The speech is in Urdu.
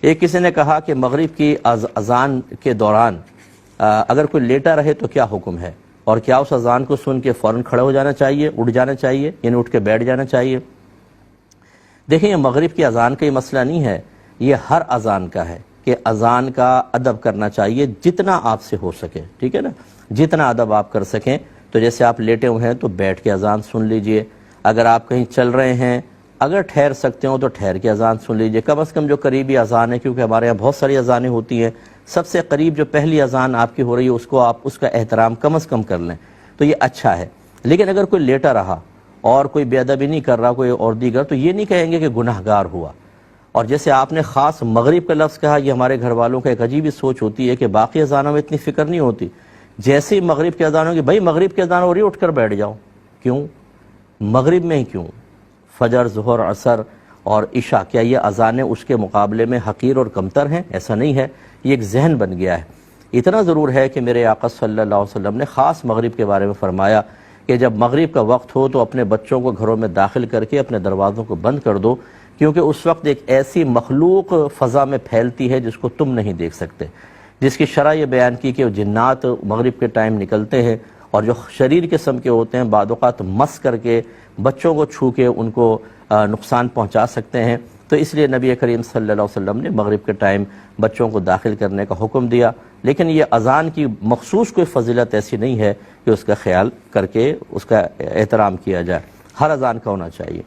ایک کسی نے کہا کہ مغرب کی اذان کے دوران اگر کوئی لیٹا رہے تو کیا حکم ہے، اور کیا اس اذان کو سن کے فوراً کھڑے ہو جانا چاہیے، اٹھ جانا چاہیے، یعنی اٹھ کے بیٹھ جانا چاہیے؟ دیکھیں، یہ مغرب کی اذان کا یہ مسئلہ نہیں ہے، یہ ہر اذان کا ہے کہ اذان کا ادب کرنا چاہیے جتنا آپ سے ہو سکے، ٹھیک ہے نا، جتنا ادب آپ کر سکیں۔ تو جیسے آپ لیٹے ہوئے ہیں تو بیٹھ کے اذان سن لیجئے، اگر آپ کہیں چل رہے ہیں، اگر ٹھہر سکتے ہو تو ٹھہر کے اذان سن لیجئے، کم از کم جو قریبی اذان ہے، کیونکہ ہمارے یہاں بہت ساری اذانیں ہوتی ہیں، سب سے قریب جو پہلی اذان آپ کی ہو رہی ہے اس کو آپ اس کا احترام کم از کم کر لیں، تو یہ اچھا ہے۔ لیکن اگر کوئی لیٹا رہا اور کوئی بے ادبی نہیں کر رہا کوئی اور دیگر، تو یہ نہیں کہیں گے کہ گناہگار ہوا۔ اور جیسے آپ نے خاص مغرب کا لفظ کہا، یہ ہمارے گھر والوں کا ایک عجیب سوچ ہوتی ہے کہ باقی اذانوں میں اتنی فکر نہیں ہوتی، جیسے ہی مغرب کے اذان ہوگی، بھائی مغرب کے اذان ہو رہی ہے اٹھ کر بیٹھ جاؤ۔ کیوں مغرب میں ہی کیوں؟ فجر، ظہر، عصر اور عشاء، کیا یہ اذانیں اس کے مقابلے میں حقیر اور کمتر ہیں؟ ایسا نہیں ہے، یہ ایک ذہن بن گیا ہے۔ اتنا ضرور ہے کہ میرے آقا صلی اللہ علیہ وسلم نے خاص مغرب کے بارے میں فرمایا کہ جب مغرب کا وقت ہو تو اپنے بچوں کو گھروں میں داخل کر کے اپنے دروازوں کو بند کر دو، کیونکہ اس وقت ایک ایسی مخلوق فضا میں پھیلتی ہے جس کو تم نہیں دیکھ سکتے، جس کی شرح یہ بیان کی کہ جنات مغرب کے ٹائم نکلتے ہیں اور جو شریر قسم کے ہوتے ہیں بعض اوقات مس کر کے بچوں کو چھو کے ان کو نقصان پہنچا سکتے ہیں۔ تو اس لیے نبی کریم صلی اللہ علیہ وسلم نے مغرب کے ٹائم بچوں کو داخل کرنے کا حکم دیا، لیکن یہ اذان کی مخصوص کوئی فضیلت ایسی نہیں ہے کہ اس کا خیال کر کے اس کا احترام کیا جائے، ہر اذان کا ہونا چاہیے۔